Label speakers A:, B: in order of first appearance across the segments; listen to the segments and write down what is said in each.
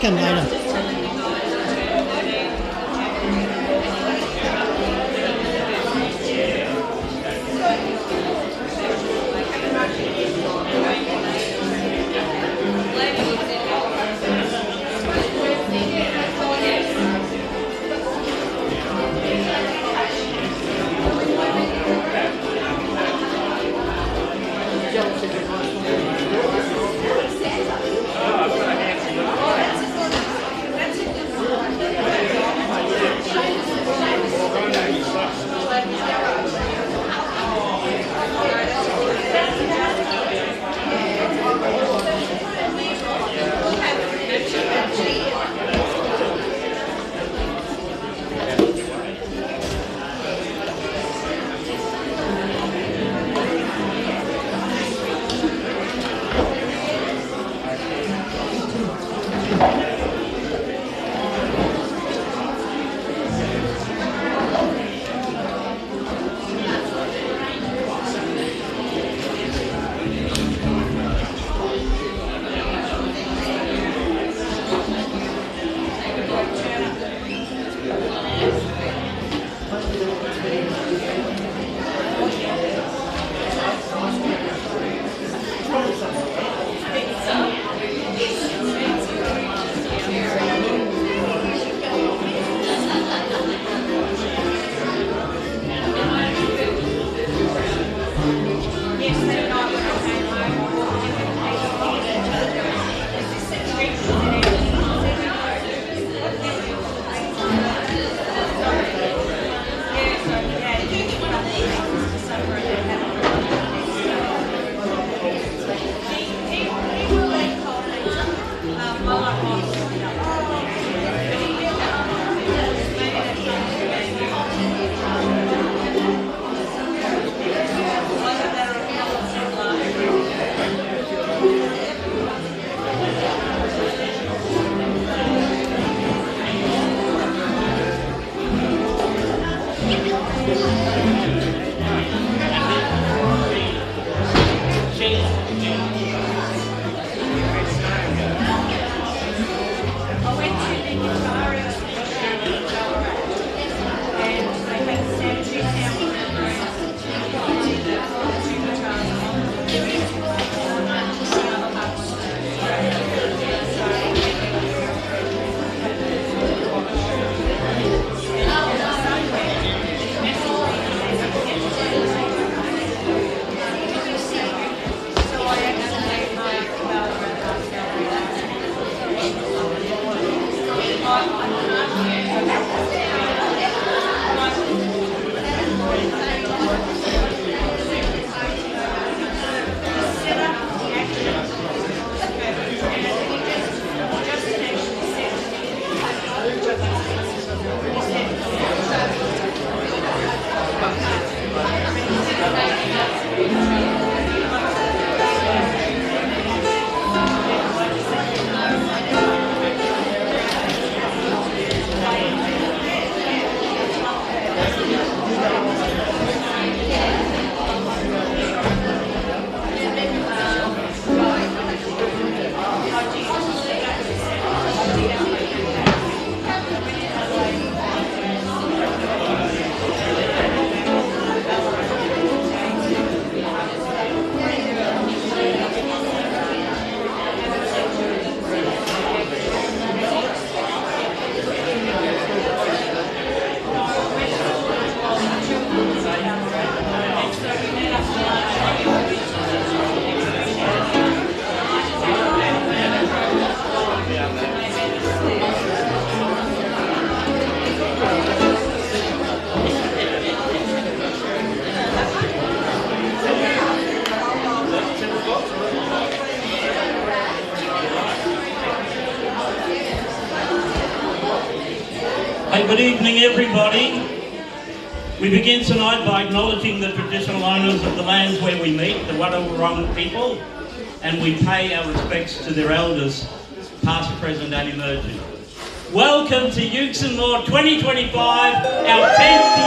A: second later.
B: Good evening, everybody. We begin tonight by acknowledging the traditional owners of the lands where we meet, the Wadawurrung people, and we pay our respects to their elders, past, present and emerging. Welcome to Ukes and More 2025, our 10th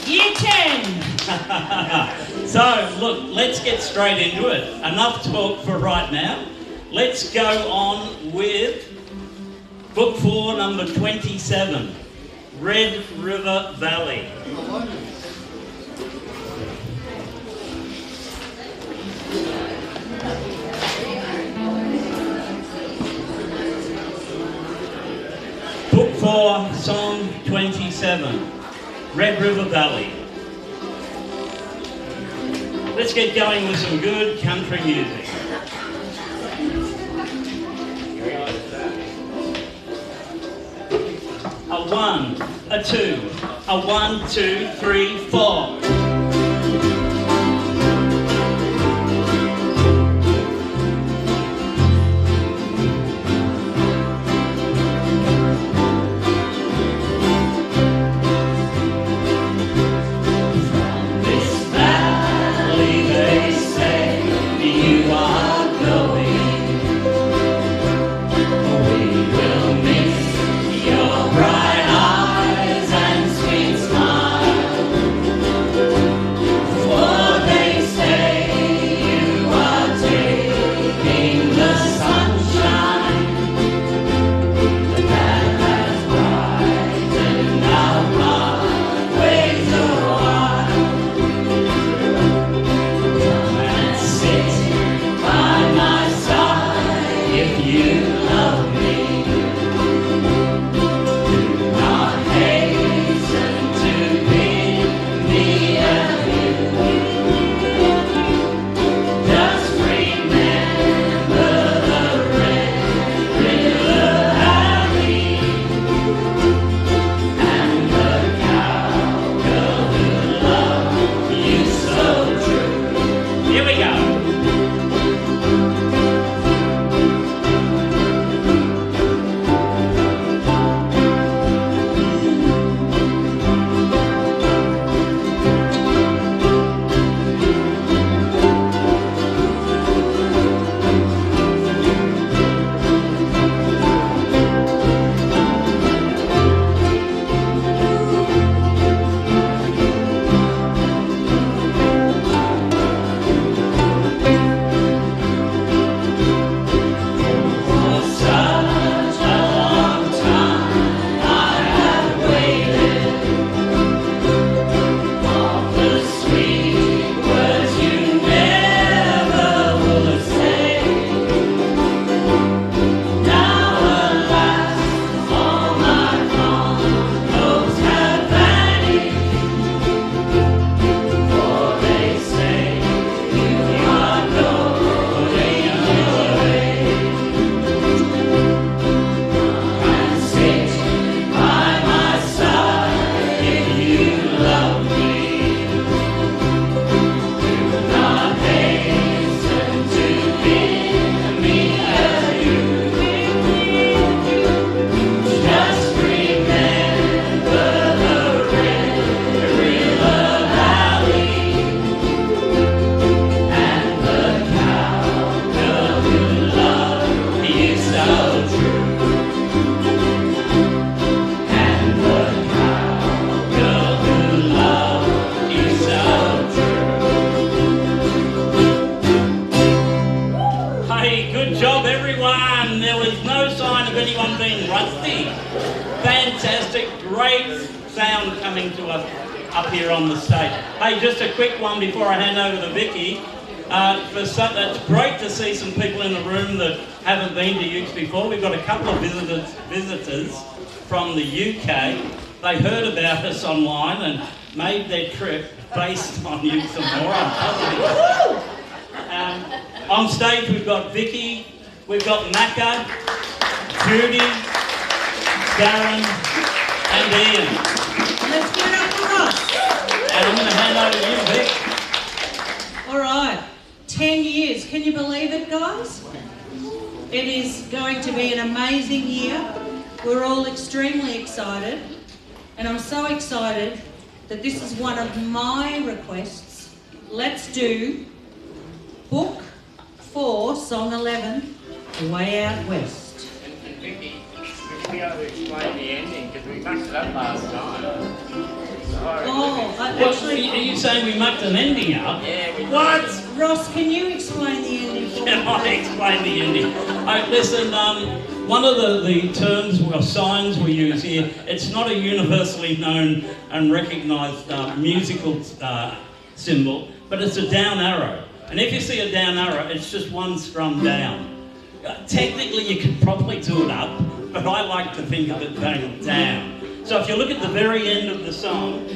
B: year. Year 10! So, look, let's get straight into it. Enough talk for right now. Let's go on with Book 4, number 27, Red River Valley. Book 4, Song 27, Red River Valley. Let's get going with some good country music. A 1, a 2, a 1, 2, 3, 4.
A: To us up here on the stage. Hey, just a quick one before I hand over to Vicky. It's great to see some people in the room that haven't been to Ukes before. We've got a couple of visitors from the UK. They heard about us online and made their trip based on Ukes and more. On stage we've got Vicky, we've got Macca, Judy, Darren and Ian.
C: Let's get up for us.
A: And I'm going to hand over to you, Vic.
C: All right, 10 years. Can you believe it, guys? It is going to be an amazing year. We're all extremely excited. And I'm so excited that this is one of my requests. Let's do Book 4, Song 11, Way Out West.
D: And Vicky, would you be able to explain the ending? Because we messed it up last time.
C: Oh,
A: What,
C: actually,
A: are you saying we mucked an ending up?
B: What?
C: Ross, can you explain the ending for
A: Can
C: me?
A: I explain the ending? Listen, one of the terms or signs we use here, it's not a universally known and recognised musical symbol, but it's a down arrow. And if you see a down arrow, it's just one strum down. Technically, you could probably do it up, but I like to think of it being down. So if you look at the very end of the song,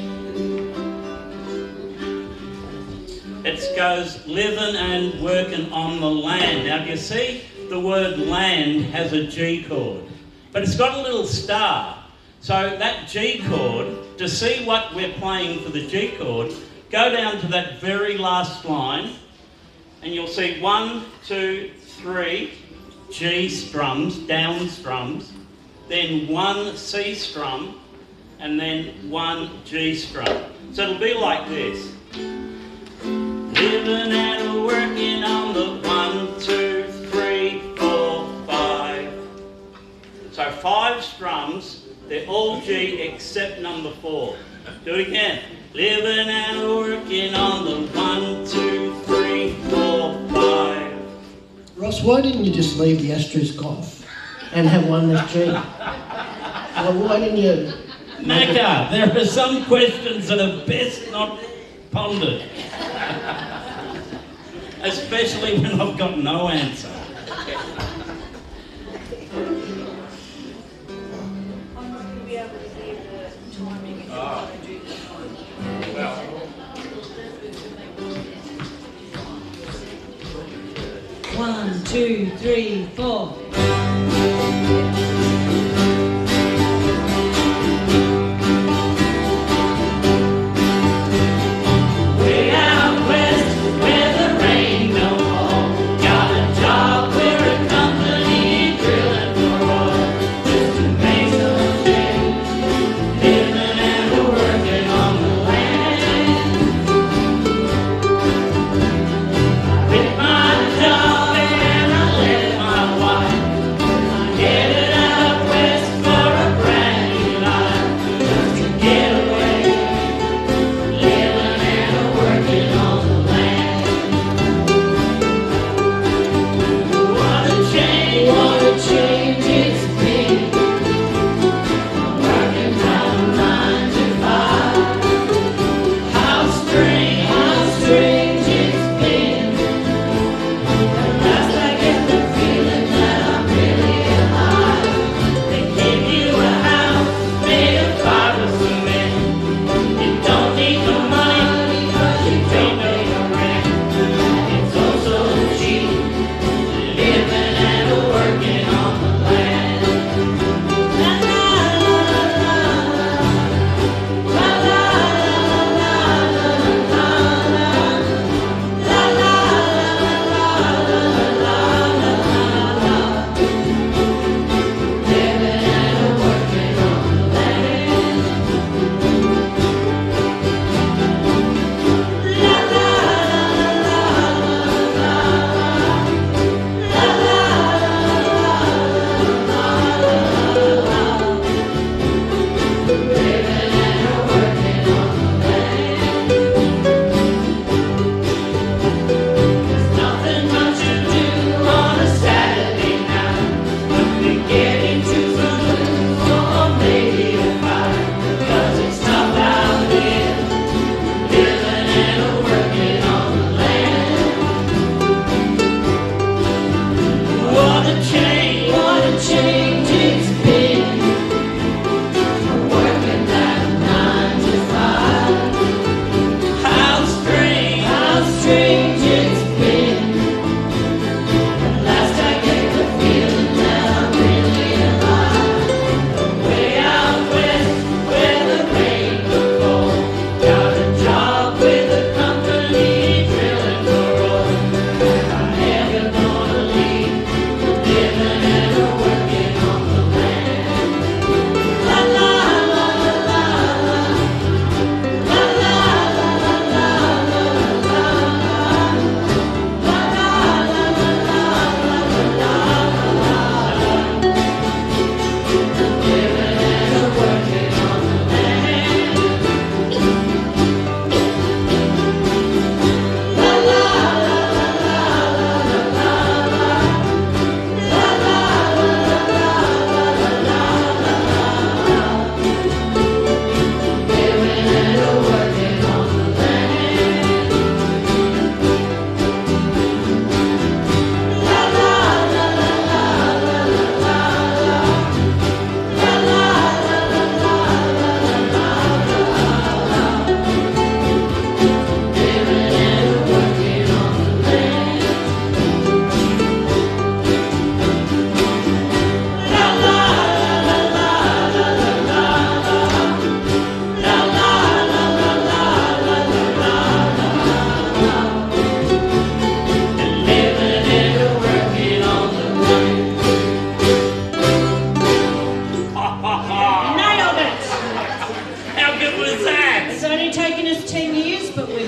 A: it goes living and working on the land. Now, do you see the word land has a G chord, but it's got a little star. So that G chord, to see what we're playing for the G chord, go down to that very last line, and you'll see 1, 2, 3 G strums, down strums, then 1 C strum, and then 1 G strum. So it'll be like this. Living and working on the 1, 2, 3, 4, 5. So 5 strums, they're all G except number 4. Do it again. Living and working on the 1, 2, 3, 4, 5.
D: Ross, why didn't you just leave the asterisk off and have one that's G? Well, why didn't you...
A: Macca, there are some questions that are best not pondered. Especially when I've got no answer.
C: One, two, three, four.
B: Way out west, where the rain don't fall. Got a job where a company drilling for oil. Just to make some change. Living and working on the land. I quit my job and I left my wife. I headed out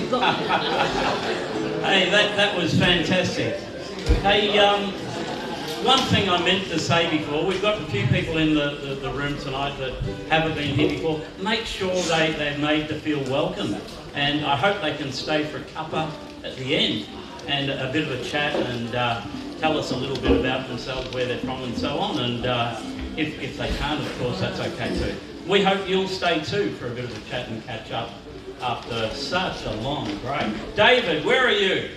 A: Hey, that was fantastic. Hey, one thing I meant to say before, we've got a few people in the room tonight that haven't been here before. Make sure they're made to feel welcome, and I hope they can stay for a cuppa at the end and a bit of a chat and tell us a little bit about themselves, where they're from and so on, and if they can't, of course, that's okay too. We hope you'll stay too for a bit of a chat and catch up after such a long break. David, where are you?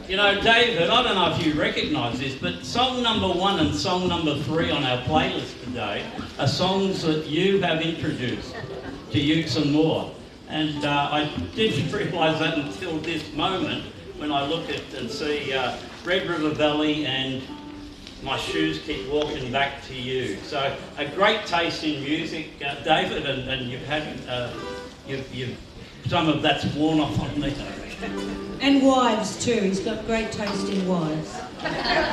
A: You know, David, I don't know if you recognise this, but song number 1 and song number 3 on our playlist today are songs that you have introduced to Ukes and more. And I didn't realise that until this moment when I look at and see Red River Valley and My Shoes Keep Walking Back to You. So a great taste in music, David, and you've had some of that's worn off on me.
C: And wives too. He's got great taste in wives.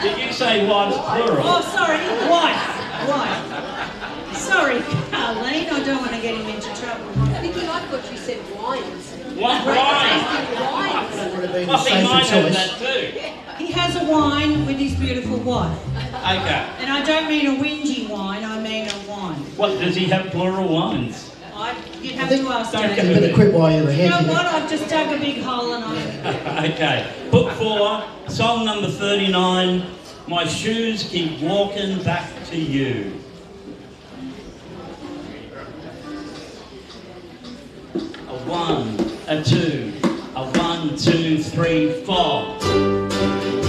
A: Did you say wives plural?
C: Oh, sorry, wife. Sorry, Carleen. I don't want to get him into trouble.
E: Vicky, I thought you said wines.
A: What
E: Great
A: wine?
E: tasting wines.
D: That would have been a
A: Well, he
D: safer
A: might have
D: choice.
A: that too.
C: He has a wine with his beautiful wife.
A: Okay.
C: And I don't mean a whingy wine, I mean a wine.
A: What, does he have plural wines?
C: You'd have
D: think-
C: to ask
A: Don't
C: him.
A: go
D: You better quit while you're
C: You
D: ahead.
C: know what? I've just dug a big hole and I'm...
A: Okay. Book 4, song number 39, My Shoes Keep Walking Back to You. A 1, a 2, a 1, 2, 3, 4.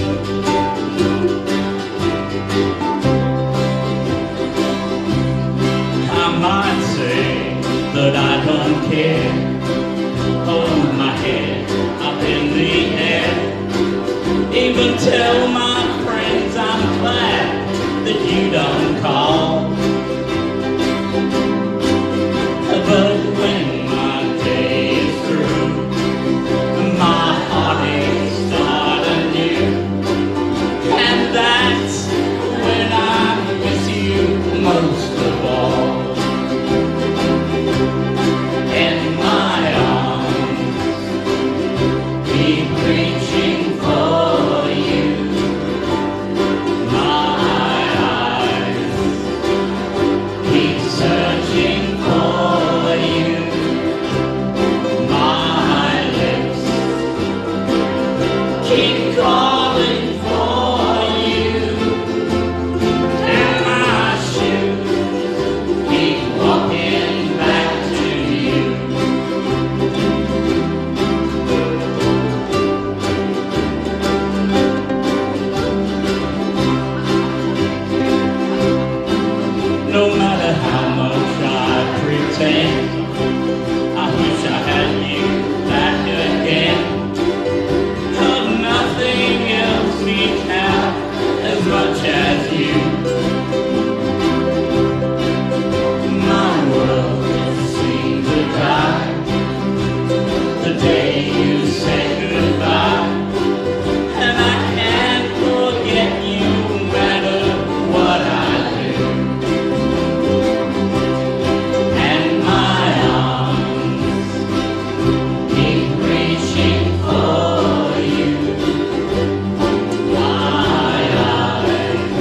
A: I might say that I don't care. Hold my head up in the air. Even tell my friends I'm glad that you don't call. But when my day is through, my heartaches start anew. And that's when I miss you most of all. In my arms, keep reaching for you. My eyes keep searching for you. My lips keep calling for you. And my shoes keep walking back to you. No matter how much I pretend, I wish I had you back again. 'Cause nothing else means half as much as you. My world seemed to die the day you said goodbye. And I can't forget you no matter what I do. And my arms keep reaching for you. My eyes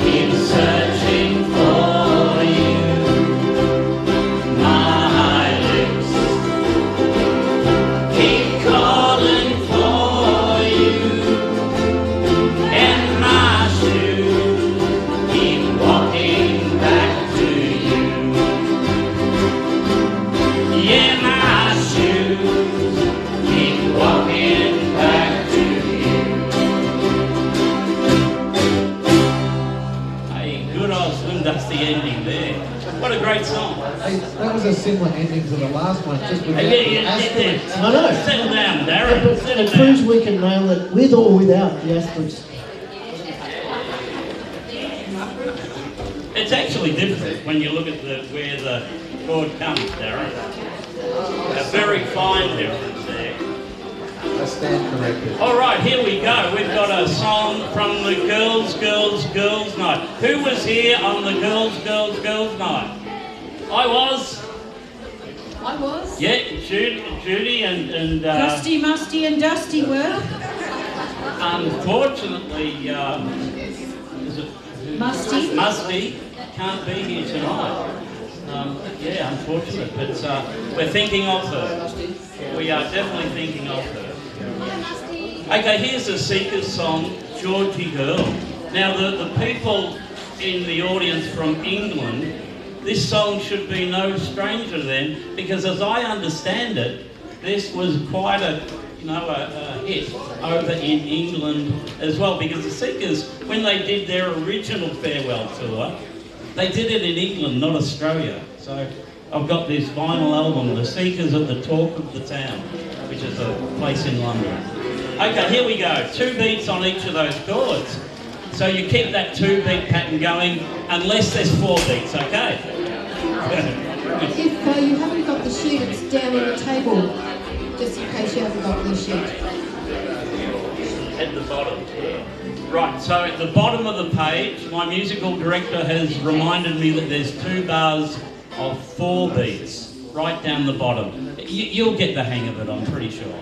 A: keep searching for you. My lips keep calling for you. And my shoes keep walking back to you. Yeah, my shoes keep walking back to you. Hey, good old Slim Dusty ending there. What a great song.
F: Hey, that was a similar ending to the last one, just without
A: Hey,
F: the
A: yeah,
F: asterisks.
D: I know.
A: Settle down, Darren.
D: But
A: Settle
D: it proves
A: down.
D: we can nail it with or without the asterisk.
A: It's actually different when you look at where the chord comes, Darren. A very fine difference there.
F: I stand corrected.
A: All right, here we go. We've got a song from the Girls Night. Who was here on the Girls Night? I was.
E: I was.
B: Yeah, Judy and
C: Rusty, musty and dusty were.
B: unfortunately, is it
C: Musty.
B: Musty can't be here tonight. Yeah, unfortunate, but we're thinking of her. We are definitely thinking of her. Okay, here's a Seekers song, Georgie Girl. Now, the people in the audience from England, this song should be no stranger to them, because as I understand it, this was quite a hit over in England as well, because the Seekers, when they did their original farewell tour, they did it in England, not Australia. So I've got this vinyl album, The Seekers at the Talk of the Town, which is a place in London. Okay, here we go. 2 beats on each of those chords. So you keep that 2-beat pattern going unless there's 4 beats, okay?
E: If you haven't got the sheet, it's down on the table, just in case you haven't got the sheet.
B: At the bottom. Right, so at the bottom of the page, my musical director has reminded me that there's 2 bars of 4 beats right down the bottom. You'll get the hang of it, I'm pretty sure.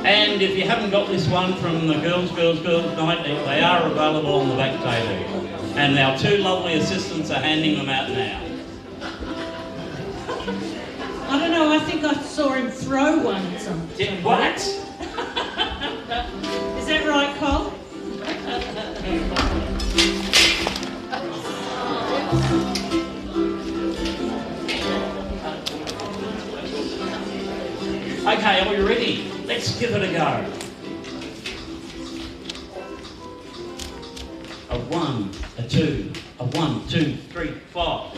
B: And if you haven't got this one from the Girls Night, they are available on the back table. And our 2 lovely assistants are handing them out now.
C: I don't know, I think I saw him throw one at some.
B: Yeah, what?
C: Is that right, Cole?
B: Okay, are we ready? Let's give it a go. A 1, a 2, a 1, 2, 3, 4.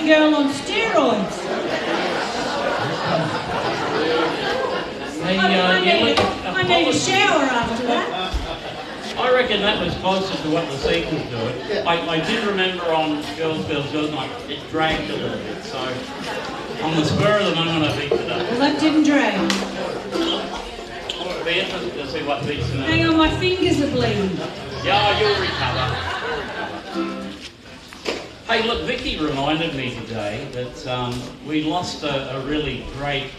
C: girl on steroids. I need a shower after that.
B: I reckon that was closer to what the Seekers do it. I did remember on Girls Night, it dragged a little bit, so on the spur of the moment I picked it up.
C: Well, that didn't drag.
B: It'll be interesting to see what beats in that.
C: Hang on, my fingers are bleeding.
B: Yeah, you'll recover. Hey, look, Vicky reminded me today that we lost a really great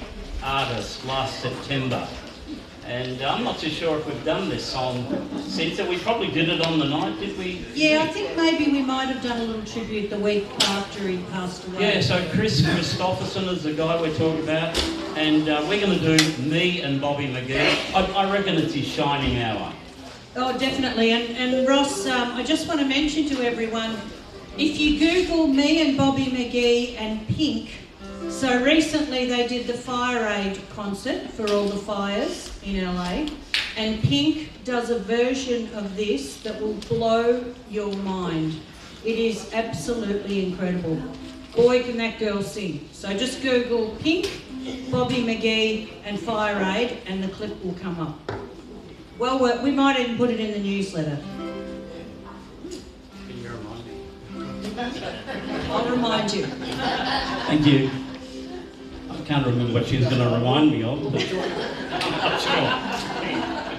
B: artist last September. And I'm not too sure if we've done this song since. We probably did it on the night, did we?
C: Yeah, I think maybe we might have done a little tribute the week after he passed away.
B: Yeah, so Chris Christopherson is the guy we're talking about. And we're going to do Me and Bobby McGee. I reckon it's his shining hour.
C: Oh, definitely. And Ross, I just want to mention to everyone, if you Google Me and Bobby McGee and Pink, so recently they did the Fire Aid concert for all the fires in LA, and Pink does a version of this that will blow your mind. It is absolutely incredible. Boy, can that girl sing. So just Google Pink, Bobby McGee and Fire Aid and the clip will come up. Well, we might even put it in the newsletter.
B: Can you remind me?
C: I'll remind you.
B: Thank you. I can't remember what she was going to remind me of, but I'm not sure.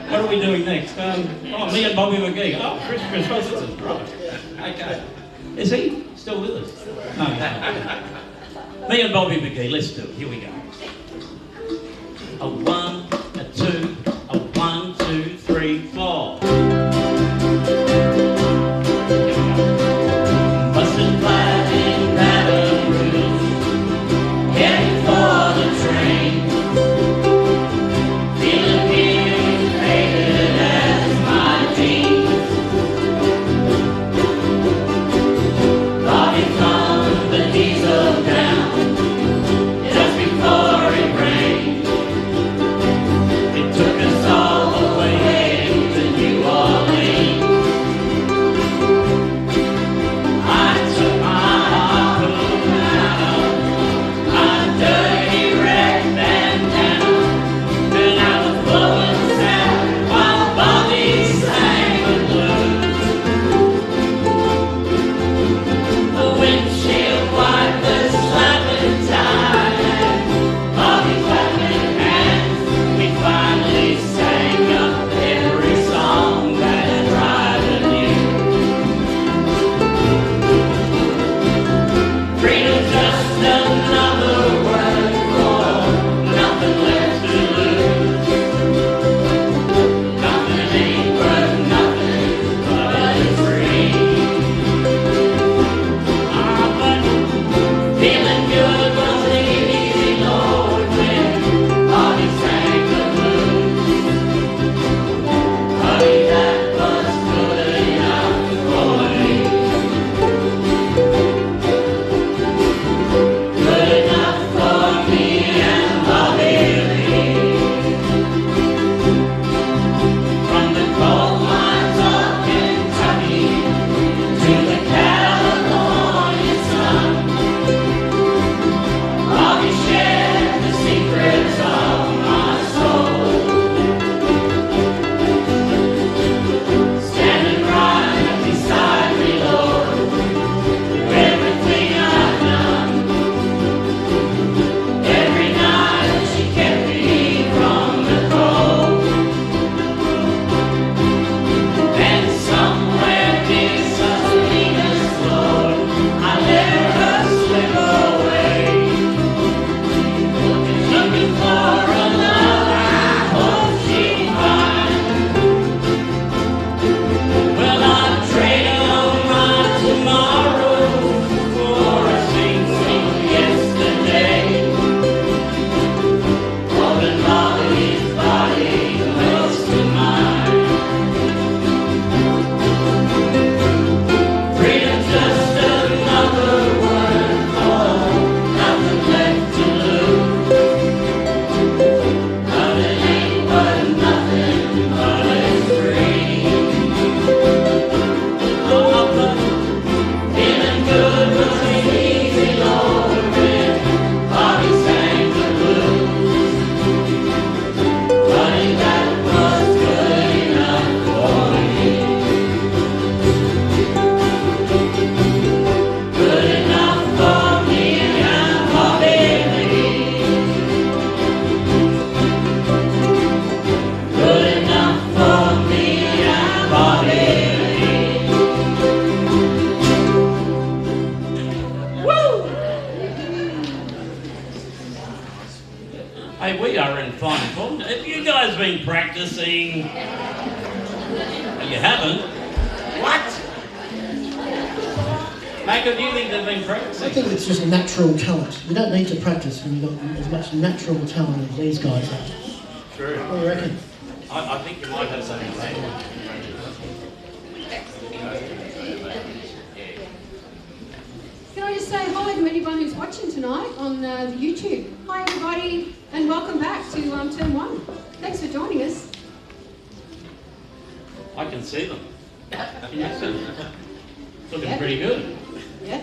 B: What are we doing next? Me and Bobby McGee. Oh, Chris Christopherson. Right. Okay. Is he still with us? No. Me and Bobby McGee. Let's do it. Here we go. A 1, a 2, a 1, 2, 3, 4. Busted flat in Baton Rouge, heading for the train. Feeling irritated as my jeans. Bobby thumbed the diesel down just before it rained. It took us all the way to New Orleans. I took my harpoon out of my dirty red bandana, and I was blowing sound while Bobby sang the blues. The windshield wipers slapping time, and Bobby clapping hands. We finally sang up every song that Driver knew. Freedom's just another word for nothing left to lose. Nothing ain't worth nothing but it's free. But feeling good wasn't easy, Lord, when Bobby sang the blues. Buddy, that was good enough for me. Good enough for me and Bobby Lee. From the coal mines of Kentucky to the California sun, Bobby shared the secrets of my soul. Standing right beside me, Lord, through everything I've done. Every night she kept me from the cold. And somewhere near Salinas, Lord, I let her slip away. Looking for a love I hope she'd find. Well, I'd trade on my tomorrow for a sing yesterday. Holding Bobby's body close to mine. Freedom's just another word for nothing left to lose. Nothing ain't worth nothing but it's free. Oh, but feeling good was easy, Lord, when Bobby sang the blues. Buddy, that was good enough for me. Good enough for me and Bobby Lee. Good enough for me and Bobby Lee. Woo! Hey, we are in fine form. You guys
A: guys been practicing? You haven't? What? Mako, do you think they've been
D: I
A: practicing?
D: think it's just natural talent. You don't need to practice when you've got as much natural talent as these guys have.
A: True.
D: What do you reckon?
A: I think you might have something to say.
E: Can I just say hi to anyone who's watching tonight on the YouTube? Hi everybody, and welcome back to Term 1. Thanks for joining us.
A: I can see them. Can you see them? Looking
E: Yeah.
A: pretty good.
E: Yeah,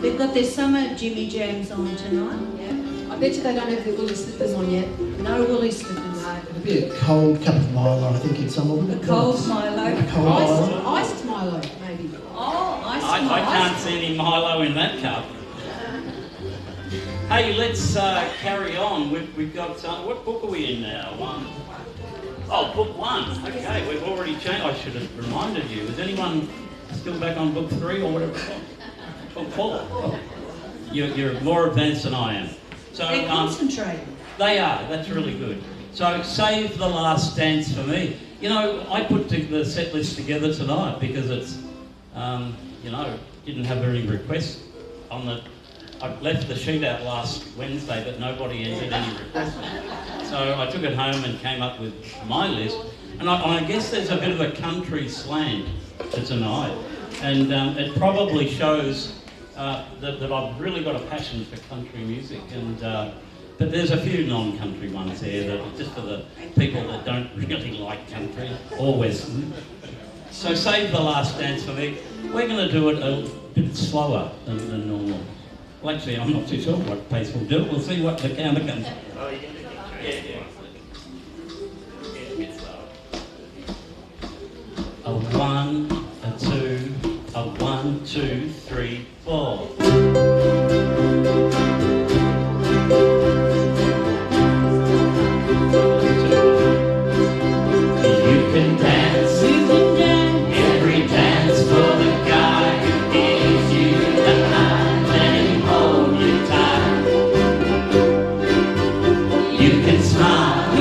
C: They've got their summer Jimmy Jams on tonight.
E: yeah. I bet you they don't have their woolly slippers on yet.
C: No woolly slippers.
D: It'd be a cold cup of Milo, I think, in summer, wouldn't
C: A
D: it?
C: cold Milo.
D: A cold Milo.
E: Iced Milo, maybe.
C: Oh,
A: I can't see any Milo in that cup. Hey, let's carry on. We've got, what book are we in now? Oh, book 1. Okay, we've already changed. I should have reminded you. Is anyone still back on book 3 or whatever? Book 4. You're more advanced than I am. So
C: they're concentrating.
A: they are. That's really good. So save the last dance for me. You know, I put the set list together tonight because it's, you know, didn't have any requests on the. I left the sheet out last Wednesday, but nobody entered any requests. So I took it home and came up with my list. And I guess there's a bit of a country slant to tonight. And it probably shows that I've really got a passion for country music. And but there's a few non-country ones there that are just for the people that don't really like country or Western. So save the last dance for me. We're going to do it a bit slower than normal. Well, actually, I'm not too sure what pace we'll do it. We'll see what the counter comes. Oh, you can do it. Yeah. A bit slower. A 1, a 2, a 1, 2, 3, 4. You can dance, every dance for the guy who gives you the hand and hold you tight. You can smile,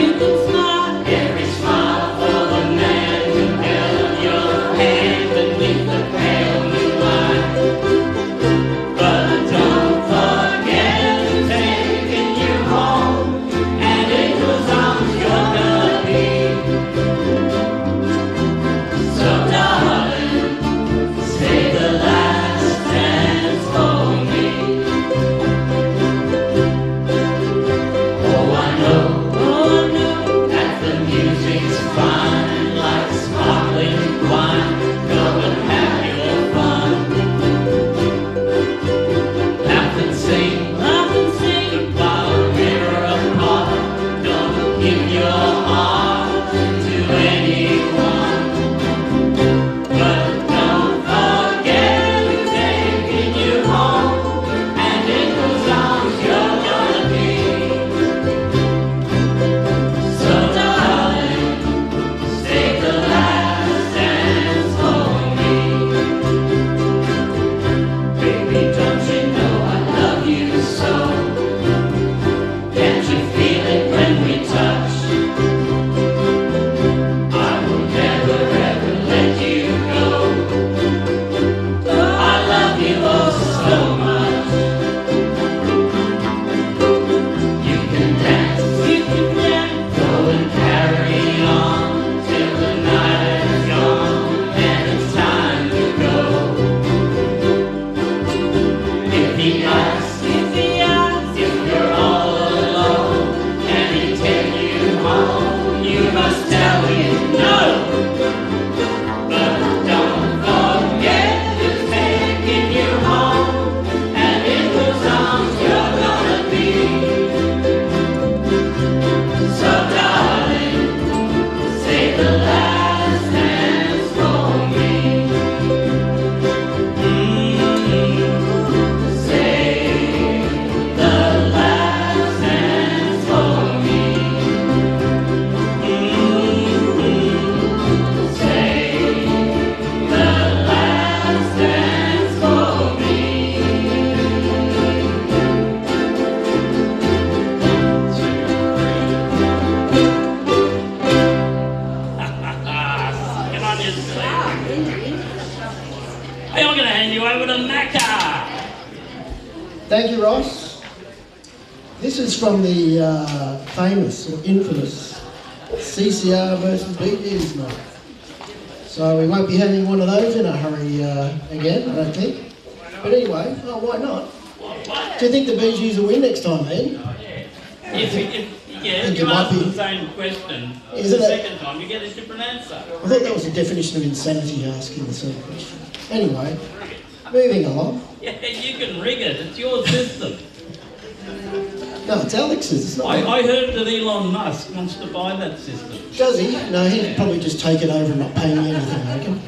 A: every smile for the man who held your hand beneath the pale moonlight. But
B: hand you over to Macca.
D: Thank you, Ross. This is from the famous or infamous CCR versus Bee Gees night. So we won't be having one of those in a hurry again, I don't think. But anyway, oh, why not? Do you think the Bee Gees will win next time, man?
B: If you ask the same question the second time, you get a different answer.
D: I thought that was the definition of insanity, asking the same question. Anyway, moving along.
B: Yeah, you can rig it. It's your system.
D: No, it's Alex's. It's not
B: I heard that Elon Musk wants to buy that system.
D: Does he? No, he'd probably just take it over and not pay me anything, I reckon.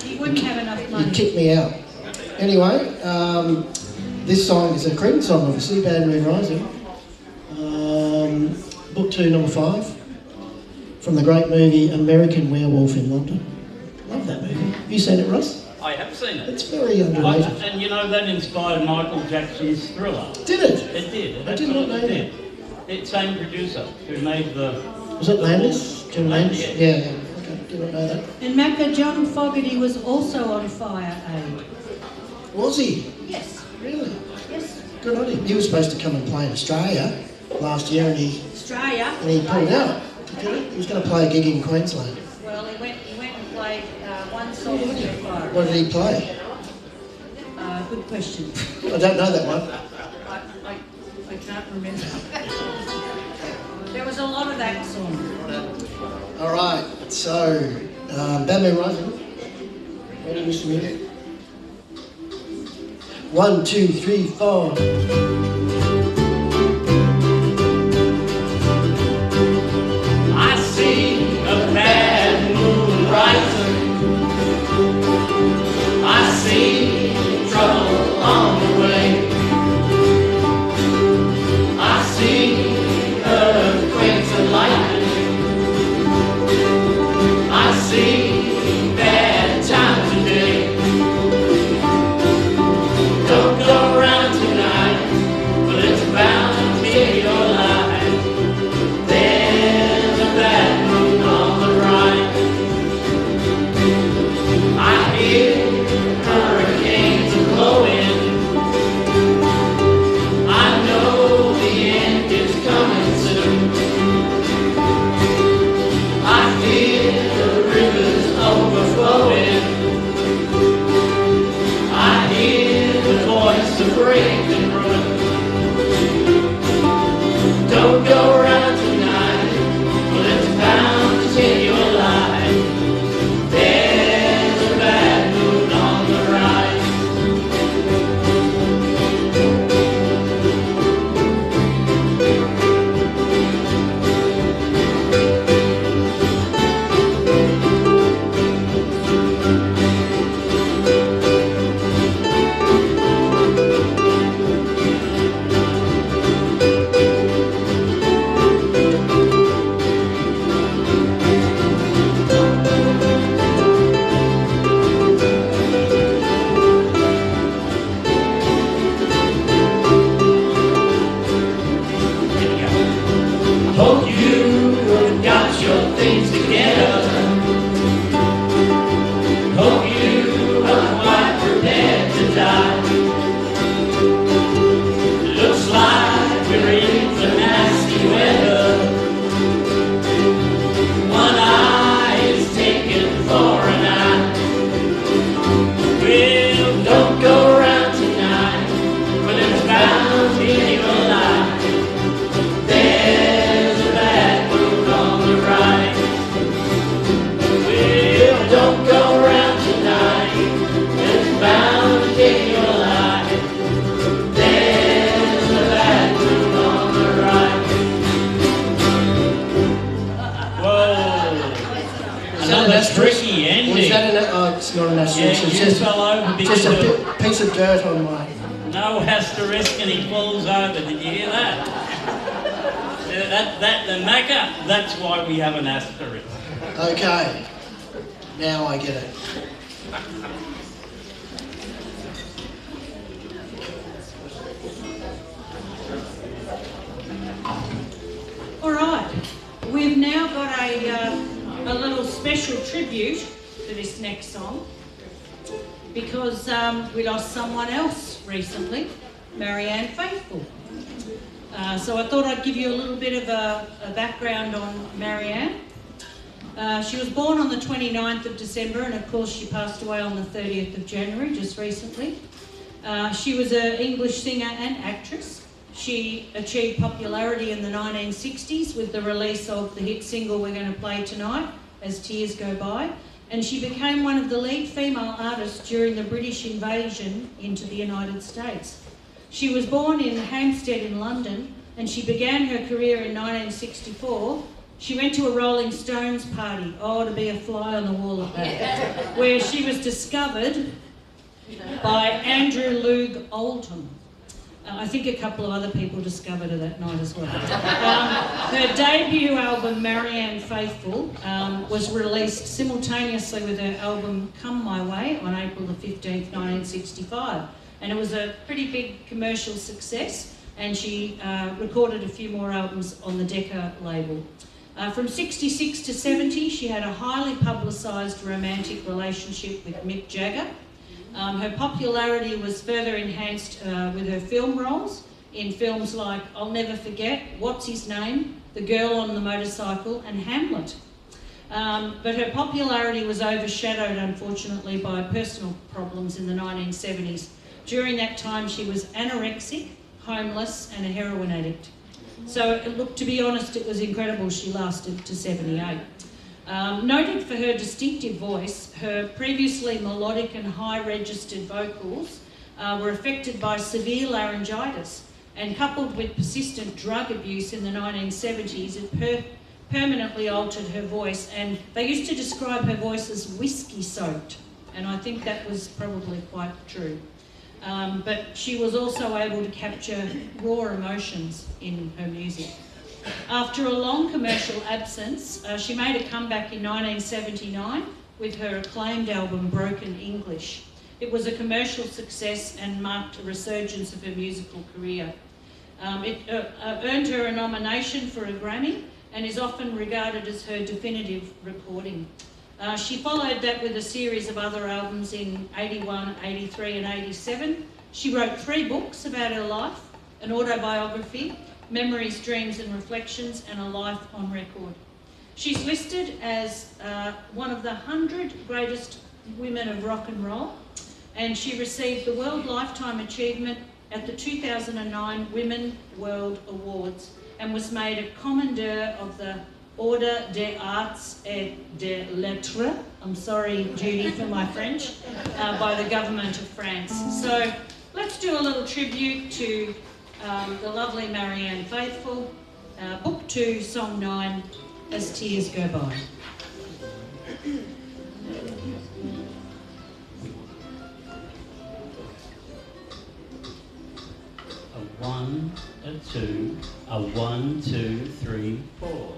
C: He wouldn't have enough money.
D: He'd kick me out. Anyway, this song is a Creedence song, obviously, Bad Moon Rising. Book 2, number 5, from the great movie American Werewolf in London. Love that movie. Have you seen it, Ross?
B: I have seen it.
D: It's very underrated.
B: And you know, that inspired Michael Jackson's Thriller.
D: Did it?
B: It did.
D: I did not know that.
B: It's same producer who made the...
D: Was it Landis? Jim Landis?
B: Yeah.
D: Okay, did not know that.
C: And Macca, John Fogerty was also on Fire Aid.
D: Was he?
C: Yes.
D: Really?
C: Yes.
D: Good on him. He was supposed to come and play in Australia last year and he
C: Australia.
D: pulled out. He was going to play a gig in Queensland.
C: Well, he went and played one song with Fire Aid.
D: What did he play?
C: Good question.
D: I don't know that one.
C: I can't remember. There was a lot of that song.
D: All right, so Bad Moon Rising. Ready, Mr. Music? 1, 2, 3, 4.
B: I see a bad moon rising. I see trouble on the way. I see earthquakes and lightning. I see bad times today. Don't go around tonight, but it's bound to take your life. There's a bad moon on the rise. I hear hurricanes are blowing. I know the end is coming soon. I hear the rivers overflowing. I hear the voice of break and ruin. Don't go around tonight, but it's bound to take your life. There's a bad moon on the rise. Hope you have got your things together. Hope you are quite prepared to die. Looks like we're in for nasty weather. One eye is taken for an eye. Well, don't go around tonight, but it's bound to take your life. There's a bad moon on the rise. Well, don't go around tonight. It's bound to take your life. There's a bad moon on the rise. Whoa! Another tricky ending.
D: Was that it's not an asterisk.
B: Yeah,
D: It's
B: you
D: just,
B: fell over because
D: just a piece of dirt on my...
B: no asterisk and he falls over. Did you hear that? The Macca, that's why we have an asterisk.
D: Okay, now I get it.
C: All right, we've now got a little special tribute to this next song. because we lost someone else recently, Marianne Faithfull. So I thought I'd give you a little bit of a background on Marianne. She was born on the 29th of December, and of course she passed away on the 30th of January, just recently. She was an English singer and actress. She achieved popularity in the 1960s with the release of the hit single we're going to play tonight, As Tears Go By, and she became one of the lead female artists during the British invasion into the United States. She was born in Hampstead in London, and she began her career in 1964. She went to a Rolling Stones party, to be a fly on the wall of that, where she was discovered by Andrew Loog Oldham. I think a couple of other people discovered her that night as well. Her debut album, Marianne Faithfull, was released simultaneously with her album Come My Way on April the 15th, 1965. And it was a pretty big commercial success, and she recorded a few more albums on the Decca label. From 66 to 70, she had a highly publicised romantic relationship with Mick Jagger. Her popularity was further enhanced with her film roles in films like I'll Never Forget, What's His Name, The Girl on the Motorcycle, and Hamlet. But her popularity was overshadowed, unfortunately, by personal problems in the 1970s. During that time, she was anorexic, homeless, and a heroin addict. So, look, to be honest, it was incredible she lasted to 78. Noted for her distinctive voice, her previously melodic and high-registered vocals were affected by severe laryngitis, and coupled with persistent drug abuse in the 1970s, it permanently altered her voice, and they used to describe her voice as whiskey-soaked, and I think that was probably quite true. But she was also able to capture raw emotions in her music. After a long commercial absence, she made a comeback in 1979 with her acclaimed album Broken English. It was a commercial success and marked a resurgence of her musical career. It earned her a nomination for a Grammy and is often regarded as her definitive recording. She followed that with a series of other albums in 81, 83 and 87. She wrote 3 books about her life, an autobiography, Memories, Dreams and Reflections, and A Life on Record. She's listed as one of the 100 greatest women of rock and roll, and she received the World Lifetime Achievement at the 2009 Women World Awards and was made a Commandeur of the Ordre des Arts et des Lettres, I'm sorry Judy for my French, by the government of France. So let's do a little tribute to the lovely Marianne Faithfull, Book 2, Song 9, As Tears Go By.
B: A 1, a 2, a 1, 2, 3, 4.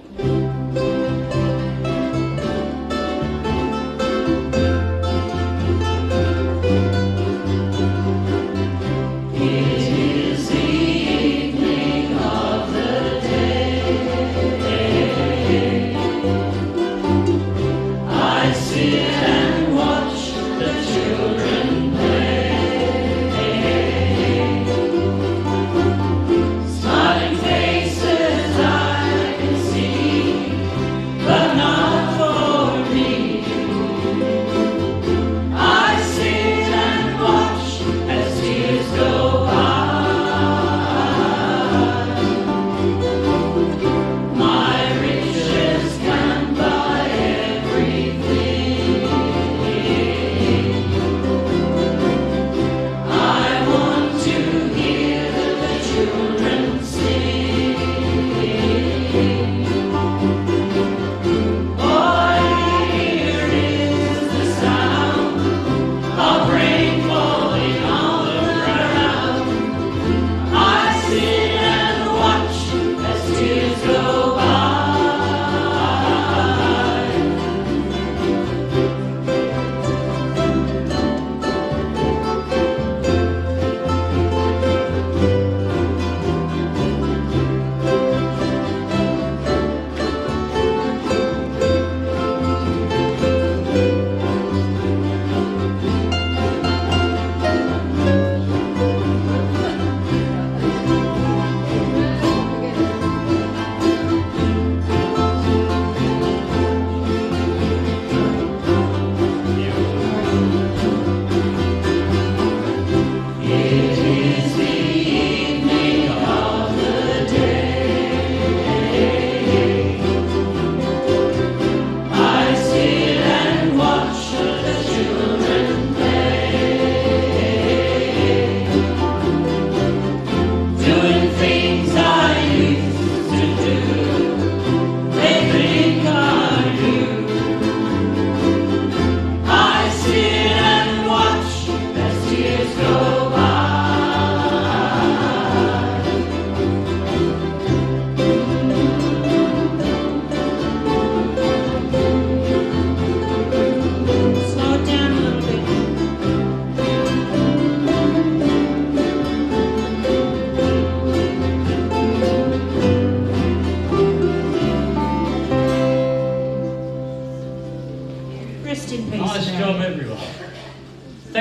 G: But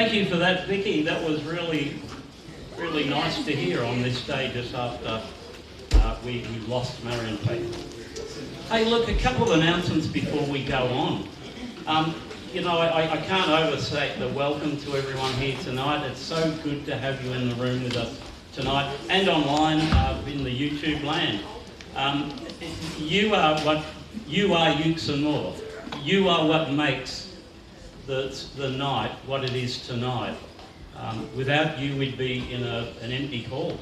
A: thank you for that, Vicky. That was really, really nice to hear on this day just after we lost Marion Pete. Hey, look, a couple of announcements before we go on. You know, I can't overstate the welcome to everyone here tonight. It's so good to have you in the room with us tonight and online in the YouTube land. You are Ukes and more. You are what makes the night what it is tonight. Without you, we'd be in an empty hall,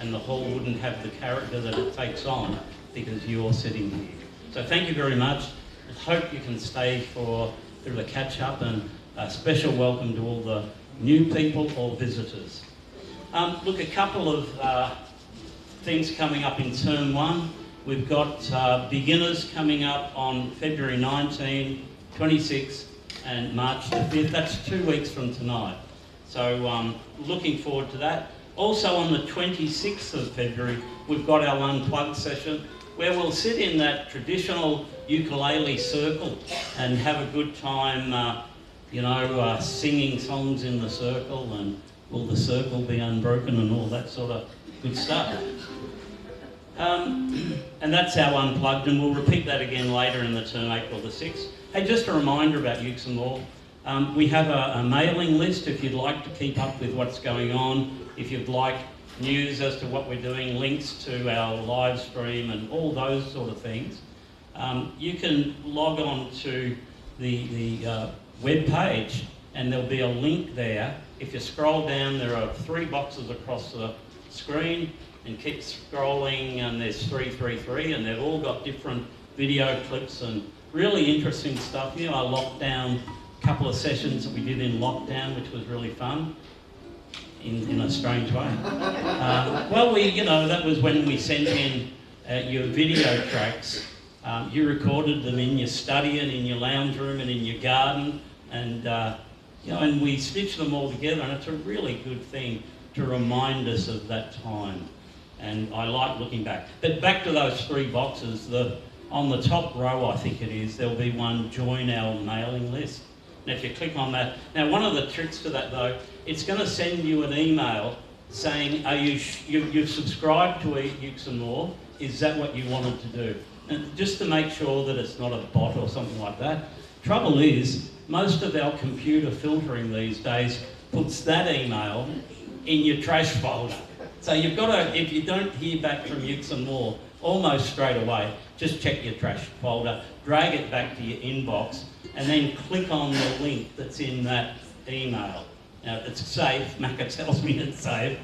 A: and the hall wouldn't have the character that it takes on because you're sitting here. So thank you very much. I hope you can stay for the catch up, and a special welcome to all the new people or visitors. Look, a couple of things coming up in term 1. We've got beginners coming up on February 19, 26 and March the 5th. That's 2 weeks from tonight. So looking forward to that. Also on the 26th of February, we've got our Unplugged session where we'll sit in that traditional ukulele circle and have a good time, singing songs in the circle, and will the circle be unbroken and all that sort of good stuff. And that's our Unplugged, and we'll repeat that again later in the term, April the 6th. Hey, just a reminder about Ukes and More. We have a mailing list if you'd like to keep up with what's going on, if you'd like news as to what we're doing, links to our live stream and all those sort of things. You can log on to the web page and there'll be a link there. If you scroll down, there are 3 boxes across the screen, and keep scrolling, and there's 333, and they've all got different video clips and really interesting stuff. You know, our lockdown, a couple of sessions that we did in lockdown, which was really fun. In a strange way. Well, that was when we sent in your video tracks. You recorded them in your study and in your lounge room and in your garden, and and we stitched them all together, and it's a really good thing to remind us of that time. And I like looking back. But back to those 3 boxes, on the top row, I think it is, there'll be one, join our mailing list. And if you click on that, now one of the tricks to that though, it's going to send you an email saying, you've subscribed to Ukes and More, is that what you wanted to do? And just to make sure that it's not a bot or something like that. Trouble is, most of our computer filtering these days puts that email in your trash folder. So you've got to, if you don't hear back from Ukes and More almost straight away, just check your trash folder, drag it back to your inbox, and then click on the link that's in that email. Now, it's safe, Macca tells me it's safe,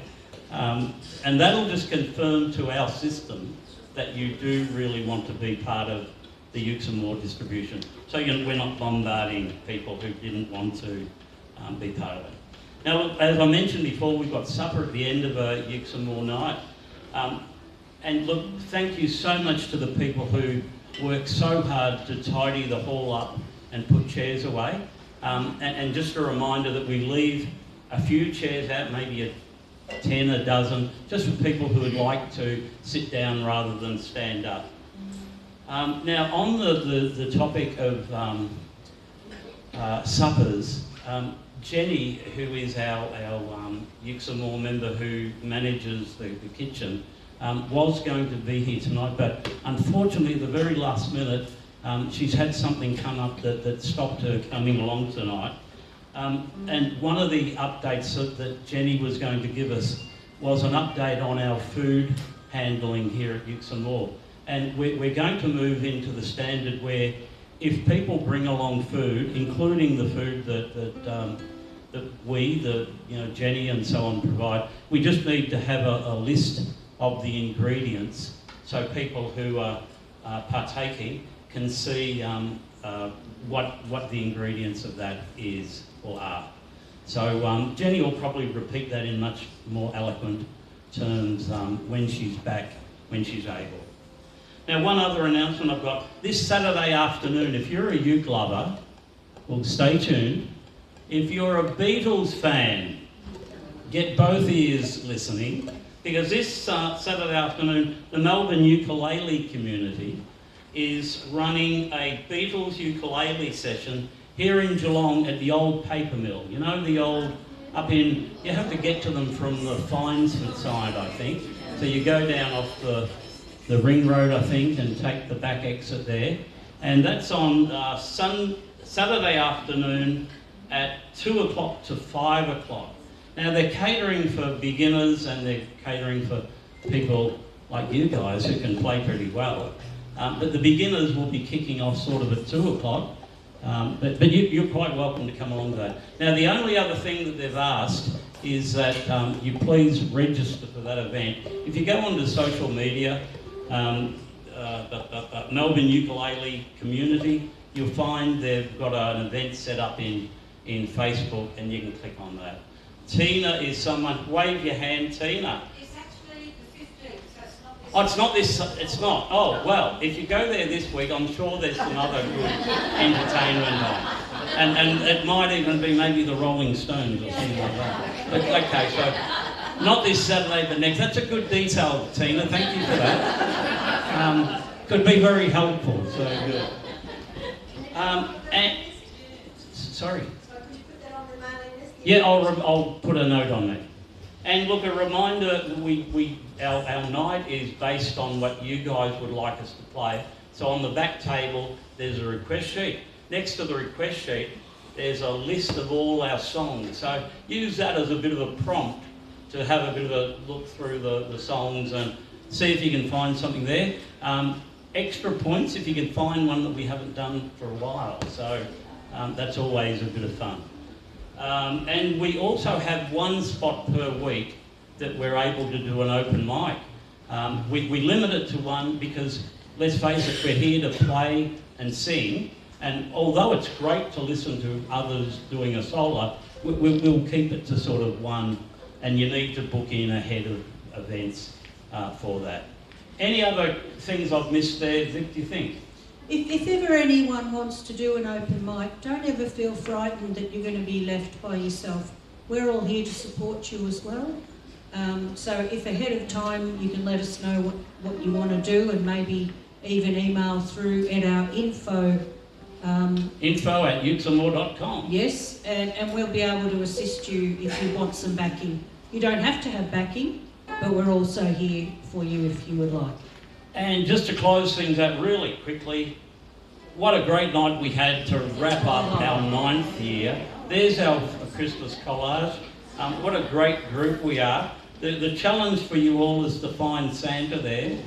A: and that'll just confirm to our system that you do really want to be part of the Ukes and More distribution. So we're not bombarding people who didn't want to be part of it. Now, as I mentioned before, we've got supper at the end of a Ukes and More night. And look, thank you so much to the people who work so hard to tidy the hall up and put chairs away. And just a reminder that we leave a few chairs out, maybe 10, a dozen, just for people who would like to sit down rather than stand up. Now, on the topic of suppers, Jenny, who is our Ukes and More member who manages the kitchen, was going to be here tonight, but unfortunately at the very last minute she's had something come up that stopped her coming along tonight. And one of the updates that Jenny was going to give us was an update on our food handling here at Ukes and More. And we're going to move into the standard where if people bring along food, including the food that we, Jenny and so on provide, we just need to have a list of the ingredients so people who are partaking can see what the ingredients of that is or are. So Jenny will probably repeat that in much more eloquent terms when she's back, when she's able. Now, one other announcement I've got. This Saturday afternoon, if you're a uke lover, well, stay tuned. If you're a Beatles fan, get both ears listening, because this Saturday afternoon, the Melbourne ukulele community is running a Beatles ukulele session
B: here in Geelong at the old paper mill. You know, the old, up in, you have to get to them from the Finesford side, I think. So you go down off the ring road, I think, and take the back exit there. And that's on Saturday afternoon at 2 o'clock to 5 o'clock. Now they're catering for beginners and they're catering for people like you guys who can play pretty well. But the beginners will be kicking off sort of at 2 o'clock. But you're quite welcome to come along to that. Now the only other thing that they've asked is that you please register for that event. If you go onto social media, Melbourne Ukulele Community, you'll find they've got an event set up in Facebook and you can click on that. Tina is someone, wave your hand, Tina.
G: It's actually the 15th, so it's not this.
B: Oh, it's not this, it's not. Oh, well, if you go there this week, I'm sure there's some other good entertainment on. And it might even be maybe the Rolling Stones or something like that. But, okay, so not this Saturday, but next. That's a good detail, Tina. Thank you for that. Could be very helpful, so good. And, sorry. Yeah, I'll put a note on that. And look, a reminder, our night is based on what you guys would like us to play. So on the back table, there's a request sheet. Next to the request sheet, there's a list of all our songs. So use that as a bit of a prompt to have a bit of a look through the songs and see if you can find something there. Extra points if you can find one that we haven't done for a while. So that's always a bit of fun. And we also have one spot per week that we're able to do an open mic. We limit it to one because, let's face it, we're here to play and sing. And although it's great to listen to others doing a solo, we'll keep it to sort of one, and you need to book in ahead of events for that. Any other things I've missed there, Vic, do you think?
C: If ever anyone wants to do an open mic, don't ever feel frightened that you're going to be left by yourself. We're all here to support you as well. So if ahead of time you can let us know what you want to do, and maybe even email through at our info
B: at ukesandmore.com.
C: Yes, and we'll be able to assist you if you want some backing. You don't have to have backing, but we're also here for you if you would like.
B: And just to close things out really quickly, what a great night we had to wrap up our 9th year. There's our Christmas collage. What a great group we are. The challenge for you all is to find Santa there.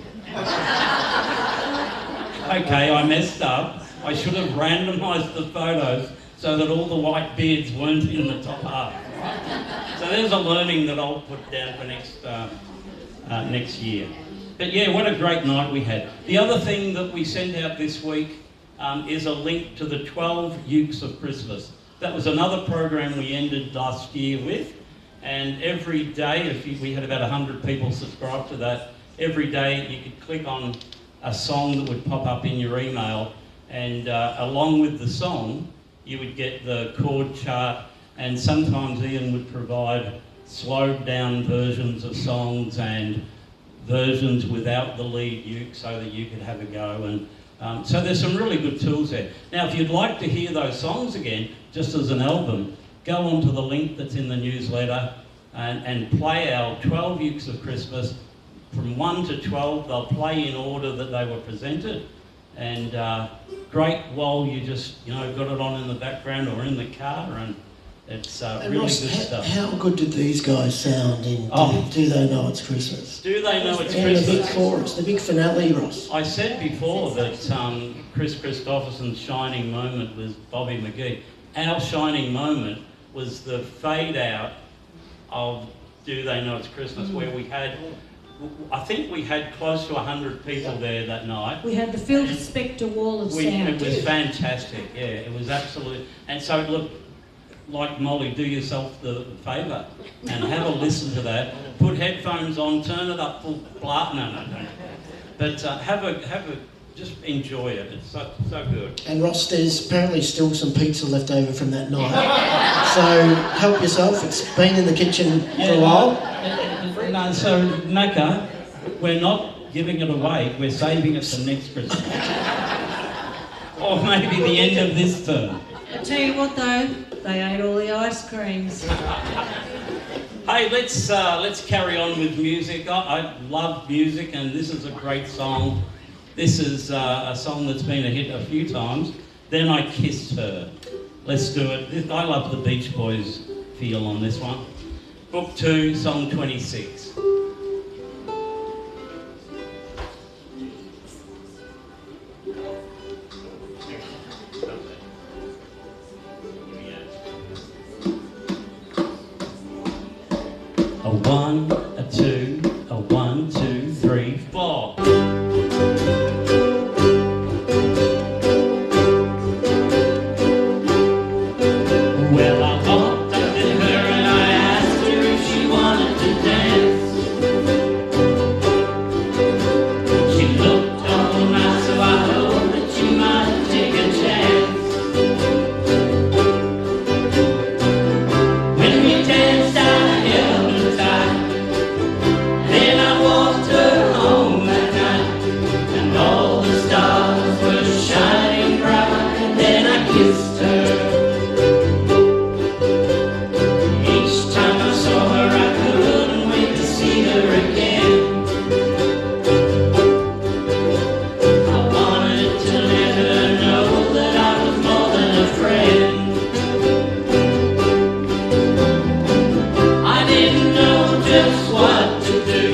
B: Okay, I messed up. I should have randomised the photos so that all the white beards weren't in the top half. So there's a learning that I'll put down for next year. But yeah, what a great night we had. The other thing that we sent out this week is a link to the 12 Ukes of Christmas. That was another program we ended last year with. And every day, we had about 100 people subscribe to that, every day you could click on a song that would pop up in your email, and along with the song, you would get the chord chart, and sometimes Ian would provide slowed down versions of songs and versions without the lead uke so that you could have a go. And so there's some really good tools there. Now, if you'd like to hear those songs again, just as an album, go onto the link that's in the newsletter and play our 12 Ukes of Christmas. From 1 to 12, they'll play in order that they were presented. And great while you just, got it on in the background or in the car, and it's really
D: Ross,
B: good stuff.
D: How good did these guys sound in Do They Know It's Christmas?
B: Do They Know It's
D: And
B: Christmas?
D: the big chorus, the big finale, Ross.
B: I said before that Chris Christopherson's shining moment was Bobby McGee. Our shining moment was the fade out of Do They Know It's Christmas, where we had, I think we had close to 100 people there that night.
C: We had the Phil Spector wall of sound.
B: It was fantastic, yeah, it was absolute. And so look, like Molly, do yourself the favour and have a listen to that. Put headphones on, turn it up full blast. No, don't. But just enjoy it. It's so good.
D: And Ross, there's apparently still some pizza left over from that night. So help yourself. It's been in the kitchen for a while.
B: No, so Macca, we're not giving it away. We're saving it for next Christmas. Or maybe the end of this term.
C: I tell you what though, they ate all the ice creams.
A: Hey, let's carry on with music. I love music, and this is a great song. This is a song that's been a hit a few times. Then I Kissed Her. Let's do it. I love the Beach Boys feel on this one. Book 2, song 26. A 1, a 2, a 1, 2, 3, 4. Well, I walked up to her and I asked her if she wanted to dance. She looked all nice, so I hoped that she might take a chance. When we danced, I held her tight. Then I walked her home that night, and all the stars were shining bright. And then I kissed her. Each time I saw her, I couldn't wait to see her again. I wanted to let her know that I was more than a friend. I didn't know just what to do,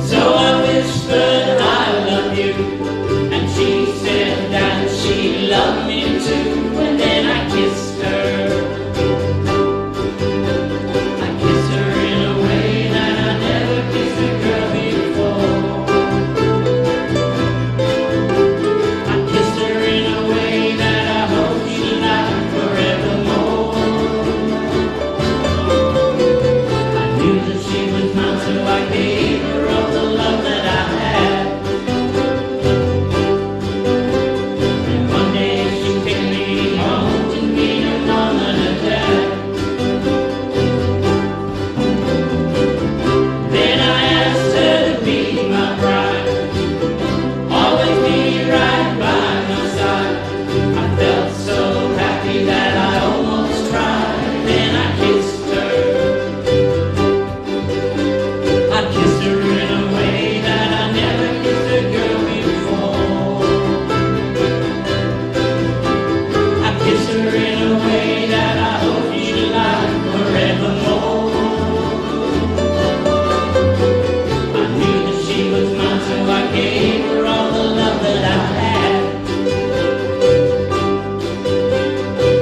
A: so I whispered, I love you. And she said that she loved me too, and then I kissed her. I kissed her in a way that I never kissed a girl before. I kissed her in a way that I hope she'll like forevermore. I knew that she was mine, so I gave her all the love that I had. And one day she took me home to meet her mom and her dad. Then I asked her to be my bride, always be right by my side. I felt so happy that I almost cried. Then I kissed her. I kissed her in a way that I never kissed a girl before. I kissed her in a way that I hope she'll like forevermore. I knew that she was mine, so I gave her all the love that I had.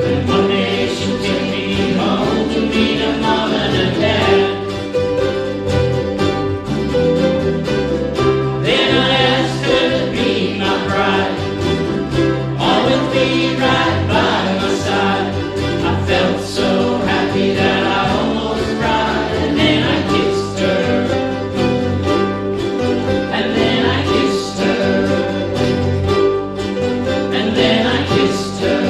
A: And one day she took me home to meet her mom and her dad. Then I asked her to be my bride, always be right by my side. I felt so happy that I almost cried. And then I kissed her. And then I kissed her. And then I kissed her.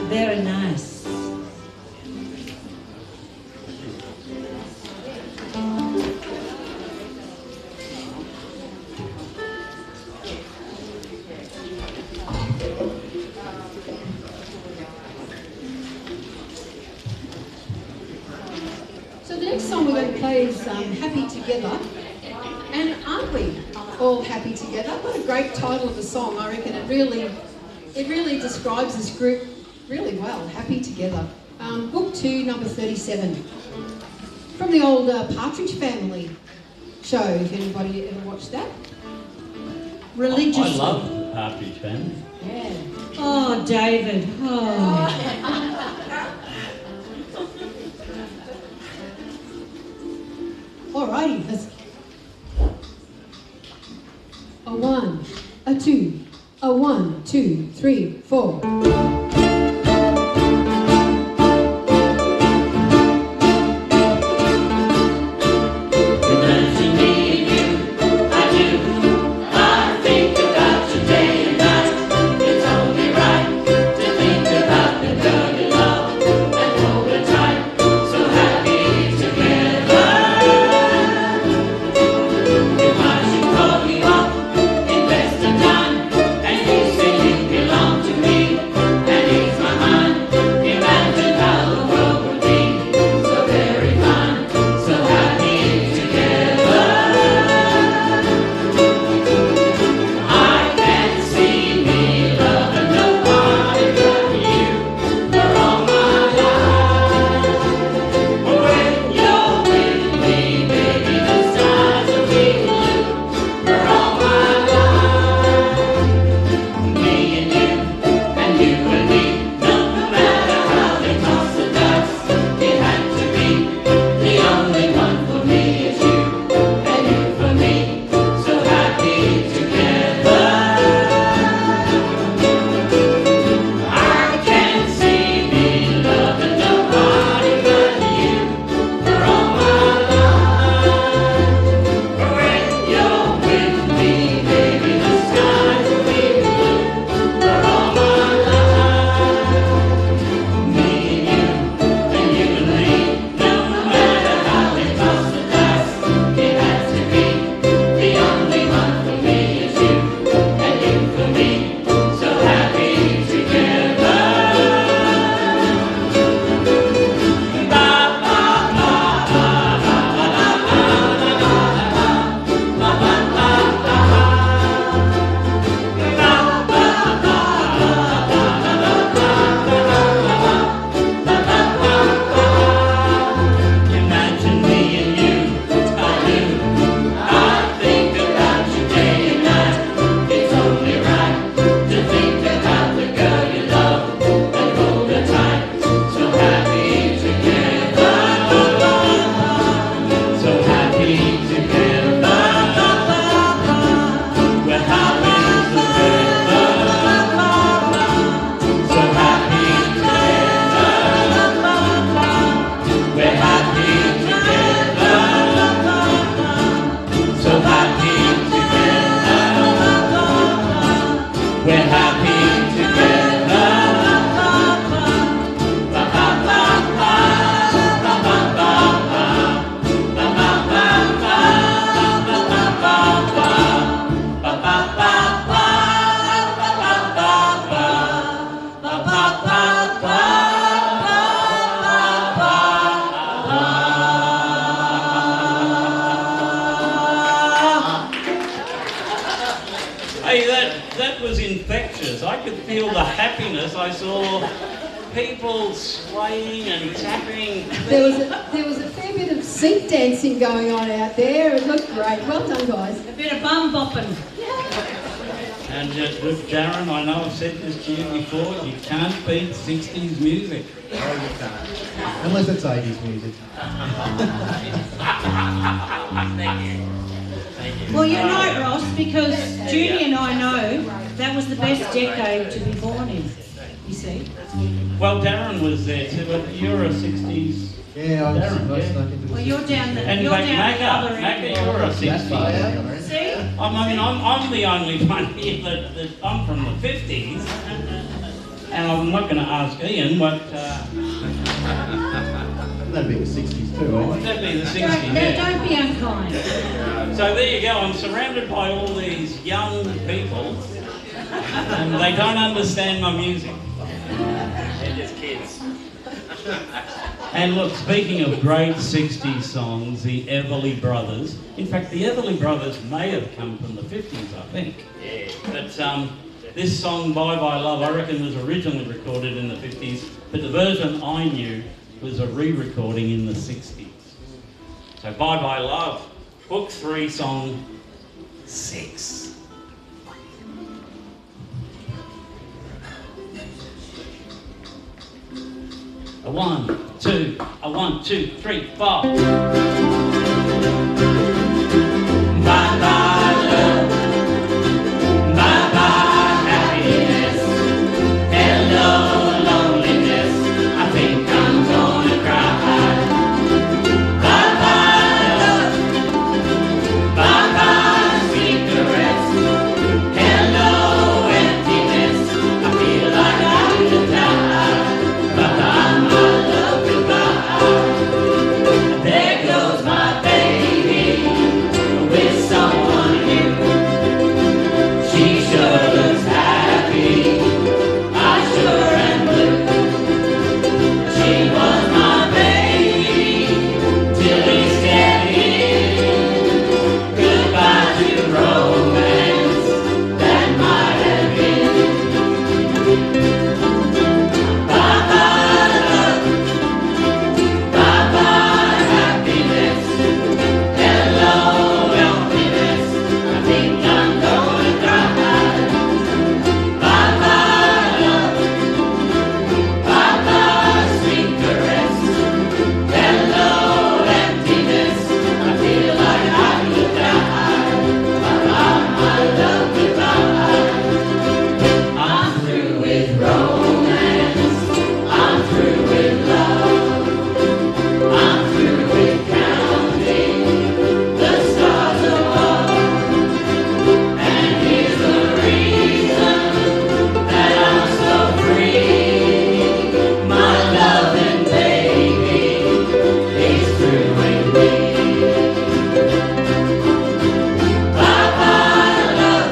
C: Very nice.
E: So the next song we're going to play is Happy Together. And aren't we all happy together? What a great title of a song. I reckon it really describes this group really well. Happy Together. Book 2, number 37. From the old Partridge Family show, if anybody ever watched that. Religiously.
A: I love the Partridge Family.
E: Yeah.
C: Oh, David. Oh.
E: Alrighty, let's. A 1, a 2, a 1, 2, 3, 4.
A: infectious. I could feel the happiness. I saw people swaying and tapping.
E: There was a fair bit of seat dancing going on out there. It looked great. Well done, guys.
C: A bit of bum bopping.
A: And look, Darren, I know I've said this to you before, you can't beat 60s music.
F: No, you can't. Unless it's 80s music.
C: Well, you're right, Ross, because Judy and I know that was the best decade to be born in, you see.
A: Well, Darren was there too, but you're a 60s.
F: Yeah, I
A: Darren,
F: was
A: yeah.
F: stuck into the
C: Well, you're down the,
A: And
C: you're down the other
A: Macca,
C: end.
A: you're a
F: That
A: 60s.
F: far down.
C: See?
A: I'm the only one here that I'm from the 50s. And I'm not going to ask Ian what...
F: That'd be the 60s too, eh?
A: That'd be the 60s,
C: Don't,
A: yeah.
C: don't be unkind.
A: So there you go, I'm surrounded by all these young people and they don't understand my music. They're just kids. And look, speaking of great 60s songs, the Everly Brothers, in fact the Everly Brothers may have come from the 50s, I think. Yeah. But this song, Bye Bye Love, I reckon was originally recorded in the 50s, but the version I knew was a re-recording in the 60s. So Bye Bye Love, Book 3, Song 6. A 1, 2, a 1, 2, 3, 4. Bye bye love, bye bye happiness, hello loneliness, I think I'm gonna cry. Bye bye love, bye bye sweet caress, hello emptiness, I feel like I could die. Bye bye my love, goodbye. There goes my baby with someone new. She sure looks happy, I sure am blue. She was my baby till we stepped in. Goodbye to romance that might have been. Bye bye love, bye bye happiness, hello emptiness, I think I'm gonna cry. Bye bye love, bye bye sweet caress, hello emptiness, I feel like I could die. Bye bye my love, goodbye. I'm through with romance, I'm through with love, I'm through with counting the stars above. And here's the reason that I'm so free. My loving baby is through with me. Bye bye love,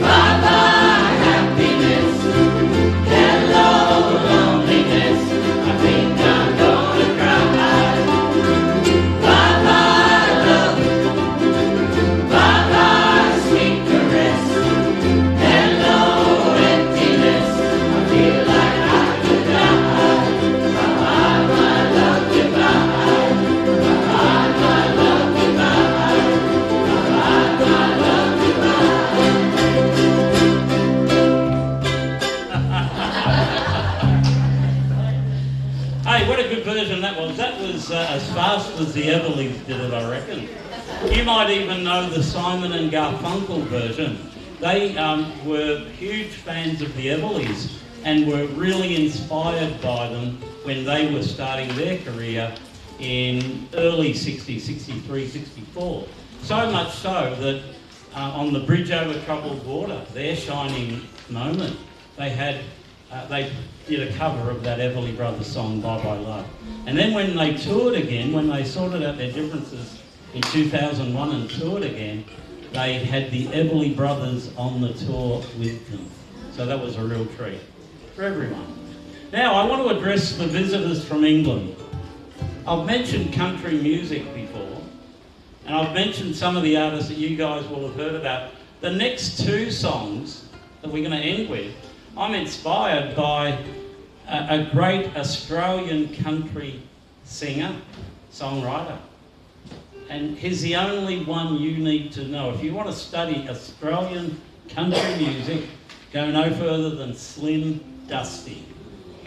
A: bye bye happiness, hello loneliness, I think I'm gonna cry. Bye bye love, bye bye sweet caress, hello emptiness, I feel like I could die. Bye bye my love, goodbye. Bye bye my love, goodbye. Bye bye my love, goodbye. Hey, what a good version that was. That was as fast as the Everlys did it, I reckon. You might even know the Simon and Garfunkel version. They were huge fans of the Everlys and were really inspired by them when they were starting their career in early 60s, 63, 64. So much so that on the Bridge Over Troubled Water, their shining moment, they did a cover of that Everly Brothers song, Bye Bye Love. And then when they toured again, when they sorted out their differences in 2001 and toured again, they had the Everly Brothers on the tour with them. So that was a real treat for everyone. Now, I want to address the visitors from England. I've mentioned country music before, and I've mentioned some of the artists that you guys will have heard about. The next two songs that we're going to end with, I'm inspired by a great Australian country singer, songwriter. And he's the only one you need to know. If you want to study Australian country music, go no further than Slim Dusty.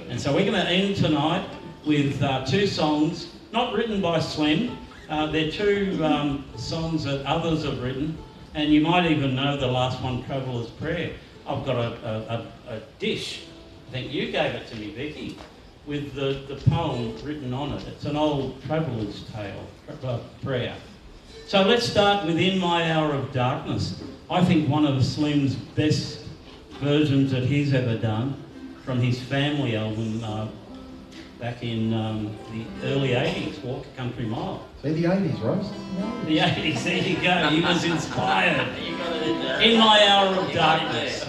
A: And so we're going to end tonight with two songs, not written by Slim. They're two songs that others have written. And you might even know the last one, Traveller's Prayer. I've got a dish. I think you gave it to me, Vicky, with the poem written on it. It's an old traveller's tale, prayer. So let's start with In My Hour of Darkness. I think one of Slim's best versions that he's ever done from his family album back in the early 80s, Walk a Country Mile.
F: See, the 80s, Ross.
A: The 80s, there you go. He was inspired. In My Hour of Darkness.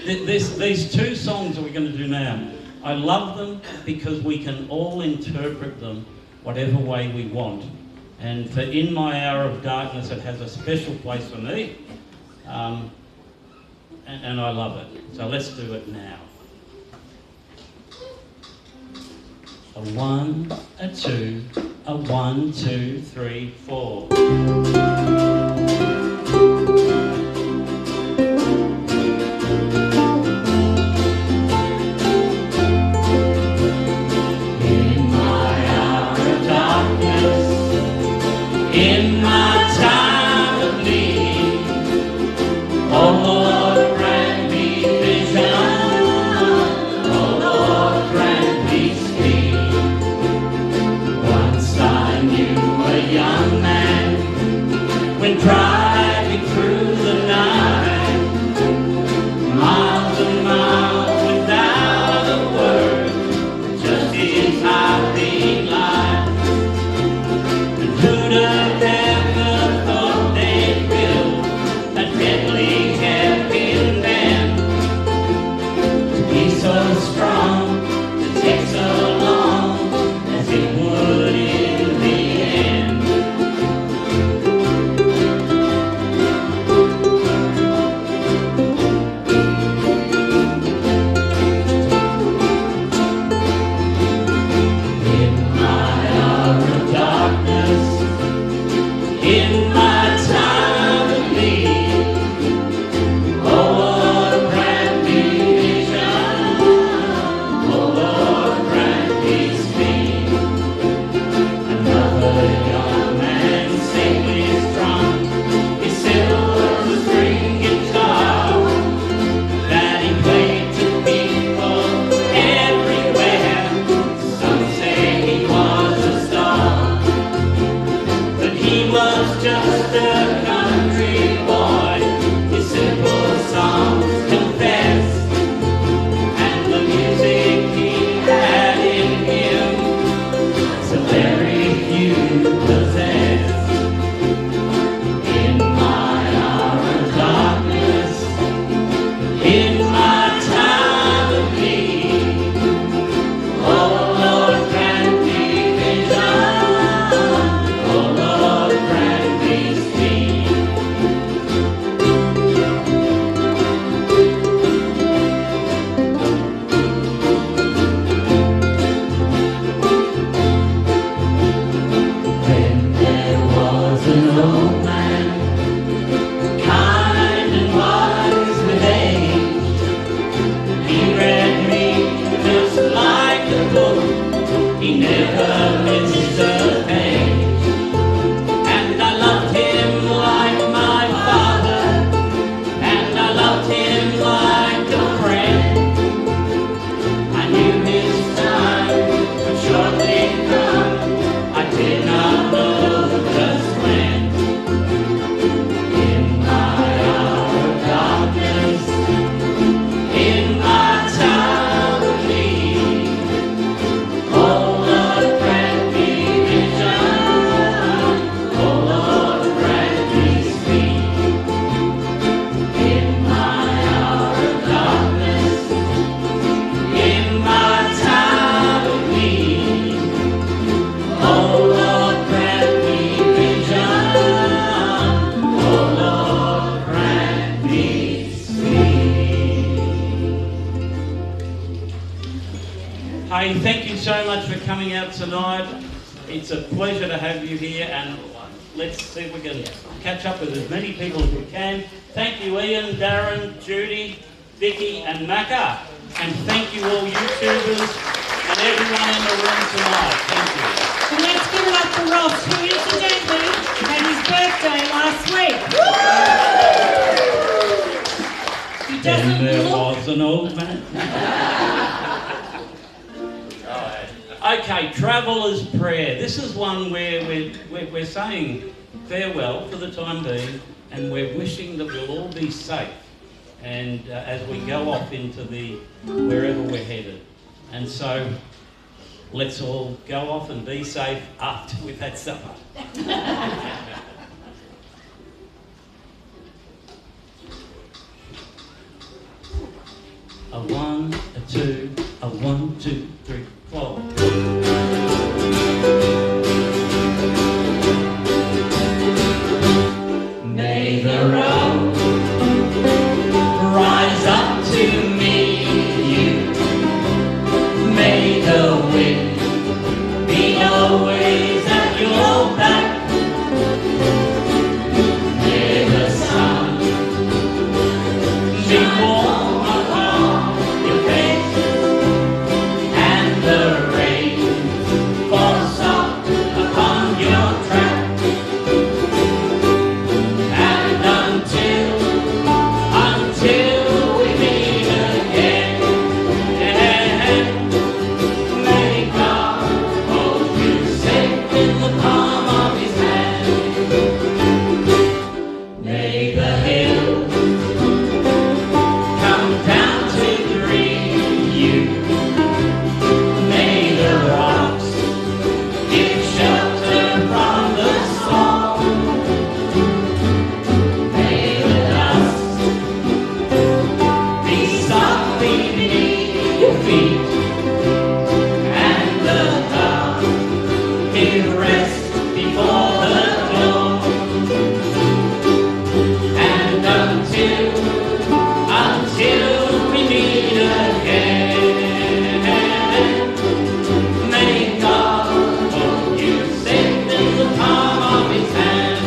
A: These two songs that we're going to do now, I love them because we can all interpret them whatever way we want. And for In My Hour of Darkness, it has a special place for me. And I love it. So let's do it now. A 1, a 2, a 1, 2, 3, 4. In my time of need, oh Lord, grant me vision, oh Lord, grant me speed. Once I knew a young man when Hey, thank you so much for coming out tonight. It's a pleasure to have you here, and let's see if we can catch up with as many people as we can. Thank you, Ian, Darren, Judy, Vicky, and Macca. And thank you all YouTubers and everyone in the room tonight. Thank you.
C: And let's give it up for Ross, who incidentally had his birthday last week. He doesn't
A: Then there
C: look...
A: was an old man. Okay, Traveller's Prayer. This is one where we're saying farewell for the time being, and we're wishing that we'll all be safe, and as we go off into the wherever we're headed. And so let's all go off and be safe after we've had supper. A 1, a 2, a 1, 2, 3, 4. May the road rise up to meet you. May the wind be always at your back. May the sun be warm upon your face, and the rain fall soft upon your track. And until we meet again, may God hold you safe in the palm of His hand. May the hills come down to greet you. May the rocks give shelter from the storm. May the dust be softly beneath your feet, and the dark give rest before the dawn. And until we meet again, may God hold you safe in the palm of His hand.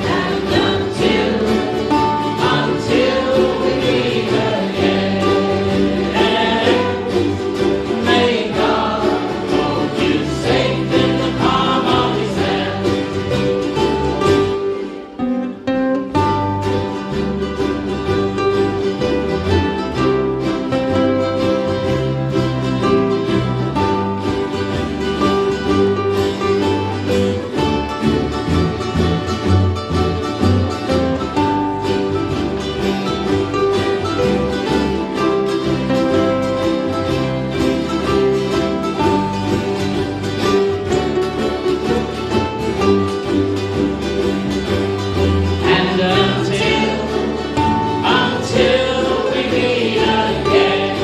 A: And until we meet again, may God hold you safe in the palm of His hand. And until we meet again,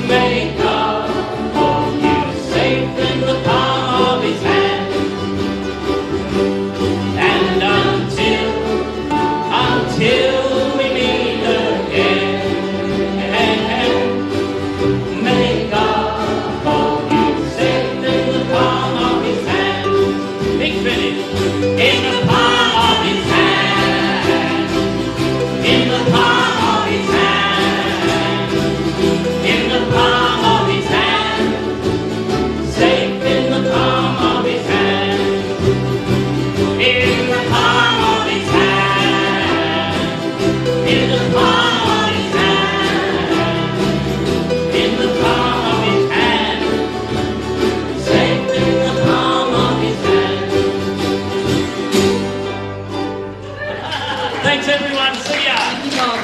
A: may God hold you safe in the palm of His hand. And until we meet again, may God hold you safe in the palm of His hand. Big finish. In the palm of His hand. In the palm of His hand. In the palm of His hand. Safe in the palm of His hand. In the palm of His hand. In the palm of His hand. In the palm of His hand. Safe in the palm of His hand. Thanks everyone, see ya!
C: Thank you, Bob.